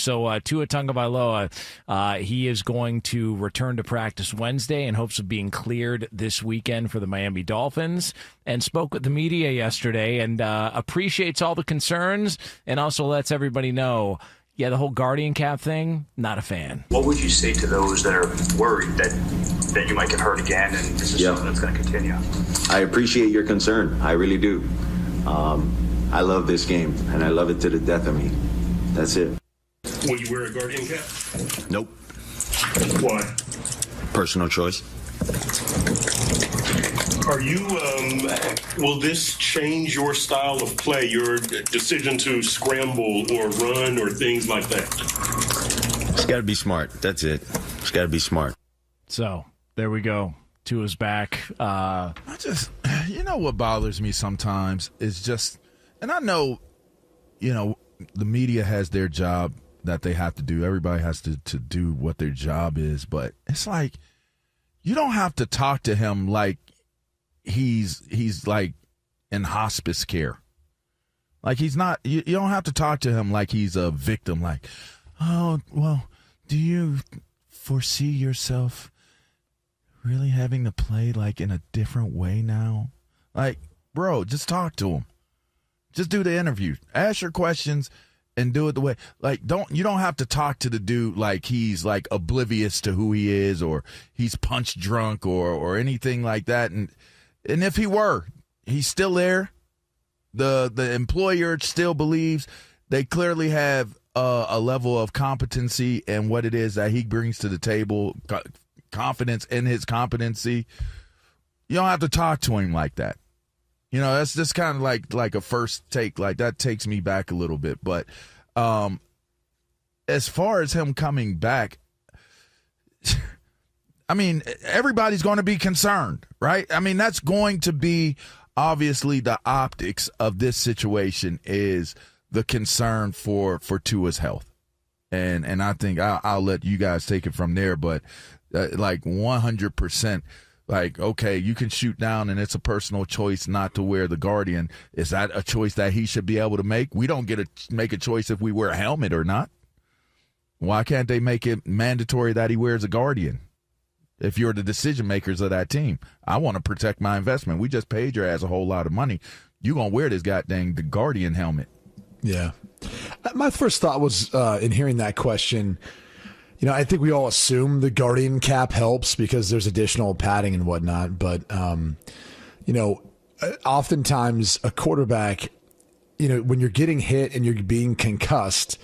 So Tua Tagovailoa, he is going to return to practice Wednesday in hopes of being cleared this weekend for the Miami Dolphins, and spoke with the media yesterday and appreciates all the concerns and also lets everybody know, yeah, the whole Guardian cap thing, not a fan. What would you say to those that are worried that you might get hurt again and this is something that's going to continue? I appreciate your concern. I really do. I love this game, and I love it to the death of me. That's it. Will you wear a Guardian cap? Nope. Why? Personal choice. Are you, will this change your style of play, your decision to scramble or run or things like that? It's got to be smart. That's it. It's got to be smart. So, there we go. Tua's back. You know what bothers me sometimes is just, and I know, the media has their job that they have to do. Everybody has to do what their job is, but it's like, you don't have to talk to him like he's like in hospice care. Like he's not, you don't have to talk to him like he's a victim. Like, oh, well, do you foresee yourself really having to play like in a different way now? Like, bro, just talk to him. Just do the interview. Ask your questions and do it the way. Like, you don't have to talk to the dude like he's like oblivious to who he is or he's punch drunk or anything like that. And if he were, he's still there. The employer still believes they clearly have a level of competency and what it is that he brings to the table, confidence in his competency. You don't have to talk to him like that. That's just kind of like a first take. Like, that takes me back a little bit. But as far as him coming back, I mean, everybody's going to be concerned, right? I mean, that's going to be obviously the optics of this situation is the concern for Tua's health. And I think I'll let you guys take it from there. But like 100%. Like, okay, you can shoot down and it's a personal choice not to wear the Guardian. Is that a choice that he should be able to make? We don't get to make a choice if we wear a helmet or not. Why can't they make it mandatory that he wears a Guardian? If you're the decision makers of that team, I want to protect my investment. We just paid your ass a whole lot of money. You gonna wear this the Guardian helmet. Yeah. My first thought was in hearing that question, I think we all assume the Guardian cap helps because there's additional padding and whatnot. But, oftentimes a quarterback, when you're getting hit and you're being concussed,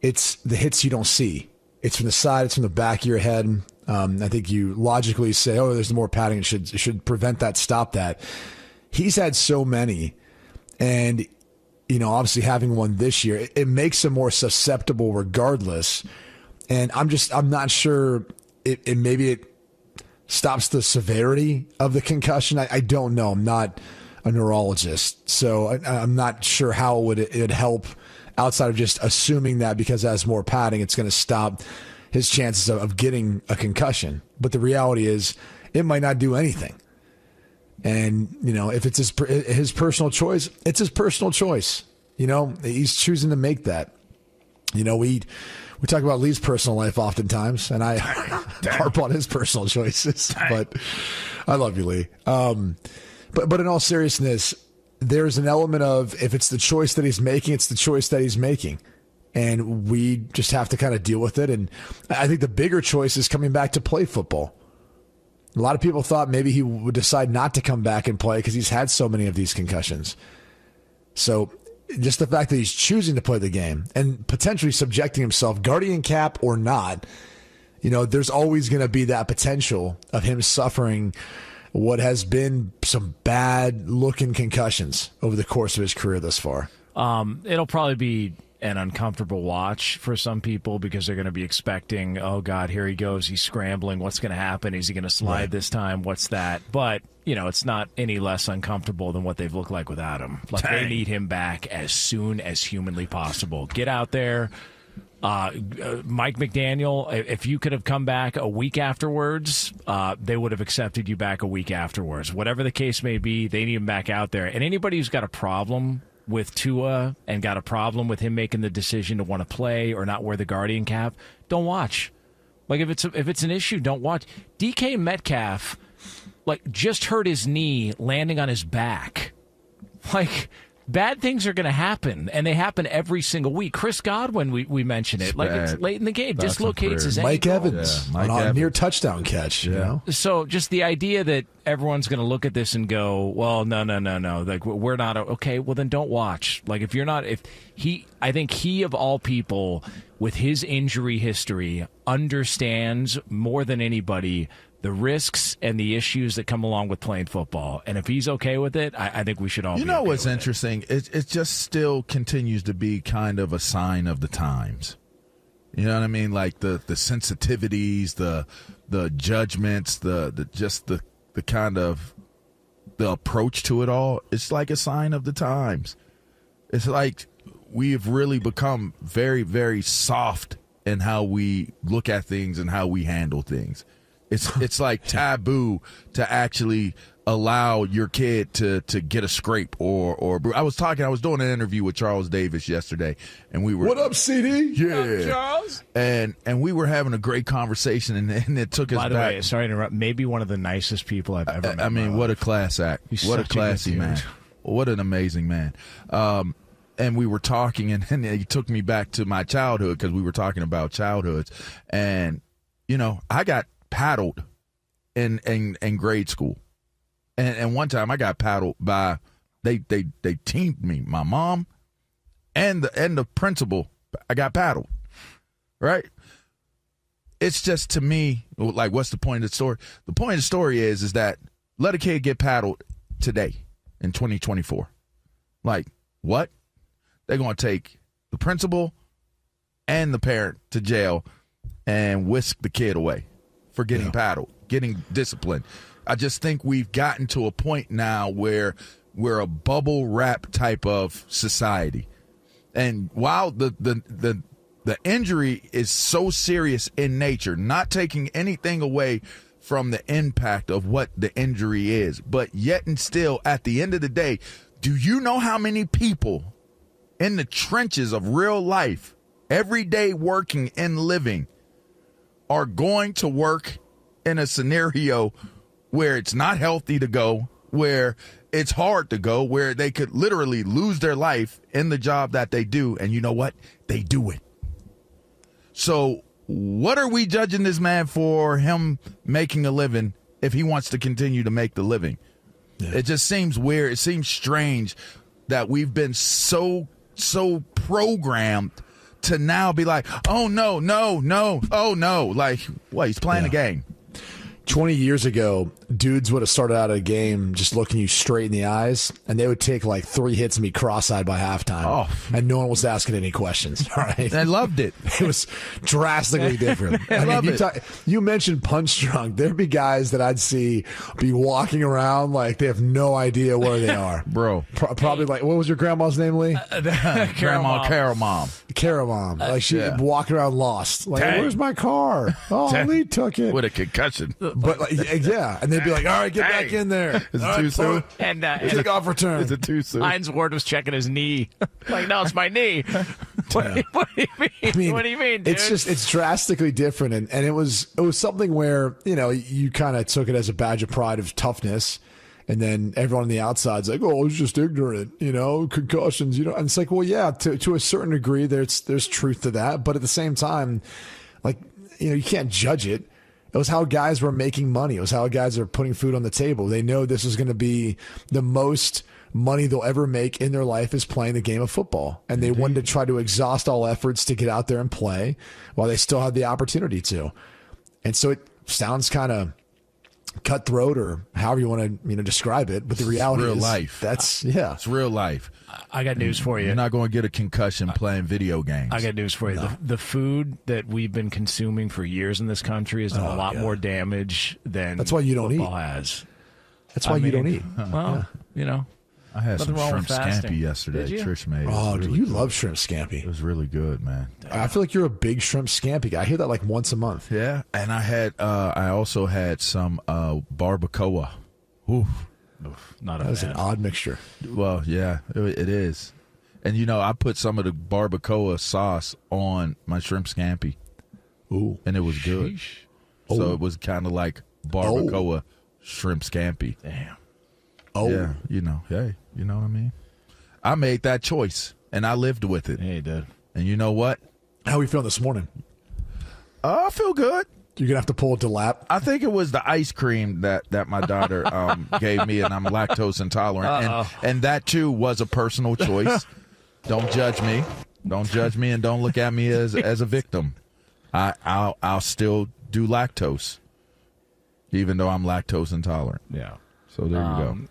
it's the hits you don't see. It's from the side. It's from the back of your head. I think you logically say, oh, there's more padding. It should prevent that, stop that. He's had so many. And, obviously having one this year, it makes him more susceptible regardless. And I'm not sure maybe it stops the severity of the concussion. I don't know. I'm not a neurologist, so I'm not sure how it would help outside of just assuming that because it has more padding, it's going to stop his chances of getting a concussion. But the reality is it might not do anything. And, if it's his personal choice, it's his personal choice. He's choosing to make that. We talk about Lee's personal life oftentimes, and I harp on his personal choices. But I love you, Lee. But in all seriousness, there's an element of if it's the choice that he's making, it's the choice that he's making. And we just have to kind of deal with it. And I think the bigger choice is coming back to play football. A lot of people thought maybe he would decide not to come back and play because he's had so many of these concussions. So just the fact that he's choosing to play the game and potentially subjecting himself, Guardian cap or not, there's always going to be that potential of him suffering what has been some bad-looking concussions over the course of his career thus far. It'll probably be an uncomfortable watch for some people because they're going to be expecting, oh, God, here he goes. He's scrambling. What's going to happen? Is he going to slide this time? What's that? But, it's not any less uncomfortable than what they've looked like without him. Like, they need him back as soon as humanly possible. Get out there. Mike McDaniel, if you could have come back a week afterwards, they would have accepted you back a week afterwards. Whatever the case may be, they need him back out there. And anybody who's got a problem with Tua and got a problem with him making the decision to want to play or not wear the Guardian cap, don't watch. Like, if it's an issue, don't watch. DK Metcalf, like, just hurt his knee landing on his back. Like, bad things are going to happen, and they happen every single week. Chris Godwin, we mentioned it. Like, it's late in the game. Dislocates his ankle. Mike Evans on a near touchdown catch. You know? So just the idea that everyone's going to look at this and go, well, no. Like, we're not. Okay, well, then don't watch. Like, if you're not, I think he, of all people, with his injury history, understands more than anybody the risks and the issues that come along with playing football. And if he's okay with it, I think we should all be okay what's with interesting? It just still continues to be kind of a sign of the times. You know what I mean? Like the sensitivities, the judgments, the kind of the approach to it all. It's like a sign of the times. It's like we've really become very, very soft in how we look at things and how we handle things. It's like taboo to actually allow your kid to get a scrape or I was doing an interview with Charles Davis yesterday, and we were, what up, CD? Yeah, what up, Charles? And we were having a great conversation, and it took us back. By the way, sorry to interrupt. Maybe one of the nicest people I've ever met. I mean, what a class act! What a classy man! What an amazing man! And we were talking, and he took me back to my childhood because we were talking about childhoods, and I got paddled in grade school, and one time I got paddled by they teamed me, my mom and the principal. I got paddled, right? It's just, to me, like, what's the point of the story? The point of the story is that let a kid get paddled today in 2024. Like, what? They're going to take the principal and the parent to jail and whisk the kid away for getting paddled, getting disciplined. I just think we've gotten to a point now where we're a bubble wrap type of society. And while the injury is so serious in nature, not taking anything away from the impact of what the injury is, but yet and still, at the end of the day, do you know how many people in the trenches of real life, every day working and living, are going to work in a scenario where it's not healthy to go, where it's hard to go, where they could literally lose their life in the job that they do, and you know what? They do it. So what are we judging this man for, him making a living, if he wants to continue to make the living? Yeah. It just seems weird. It seems strange that we've been so programmed to now be like, oh, no, oh, no. Like, what, he's playing a game. 20 years ago, dudes would have started out a game just looking you straight in the eyes, and they would take like 3 hits and be cross-eyed by halftime, and no one was asking any questions. All right, I loved it. It was drastically different. You mentioned punch drunk. There'd be guys that I'd see be walking around like they have no idea where they are, bro. Probably like, what was your grandma's name, Lee? Carol Mom. Like she walking around lost. Like, where's my car? Oh, Lee took it with a concussion. But and they'd be like, all right, get back in there. Is it too soon? And take off return. Is it too soon? Hines Ward was checking his knee. Like, no, it's my knee. What do you mean? What do you mean, dude? It's drastically different, and it was something where you kind of took it as a badge of pride of toughness. And then everyone on the outside's like, oh, it's just ignorant, concussions, And it's like, well, yeah, to a certain degree, there's truth to that. But at the same time, like, you can't judge it. It was how guys were making money. It was how guys are putting food on the table. They know this is going to be the most money they'll ever make in their life is playing the game of football. And they wanted to try to exhaust all efforts to get out there and play while they still had the opportunity to. And so it sounds kind of cutthroat or however you want to describe it, but the reality is real life. It's real life. I got news for you. You're not going to get a concussion playing video games. I got news for you. No. The food that we've been consuming for years in this country has done a lot more damage than that's why you don't football eat. Has. That's why you don't eat. Well, I had some shrimp scampi yesterday. Trish made. Oh, really you good. Love shrimp scampi. It was really good, man. I feel like you're a big shrimp scampi guy. I hear that like once a month. Yeah, and I also had some barbacoa. Oof. Not that was an odd mixture. Well, yeah, it is. And, you know, I put some of the barbacoa sauce on my shrimp scampi. Ooh. And it was good. So it was kind of like barbacoa shrimp scampi. Damn. Oh. Yeah, you know, hey, you know what I mean? I made that choice, and I lived with it. Yeah, you did. And you know what? How are we feeling this morning? I feel good. You're going to have to pull it to lap? I think it was the ice cream that my daughter gave me, and I'm lactose intolerant. And that, too, was a personal choice. Don't judge me. Don't judge me, and don't look at me as a victim. I'll still do lactose, even though I'm lactose intolerant. Yeah. So there you go.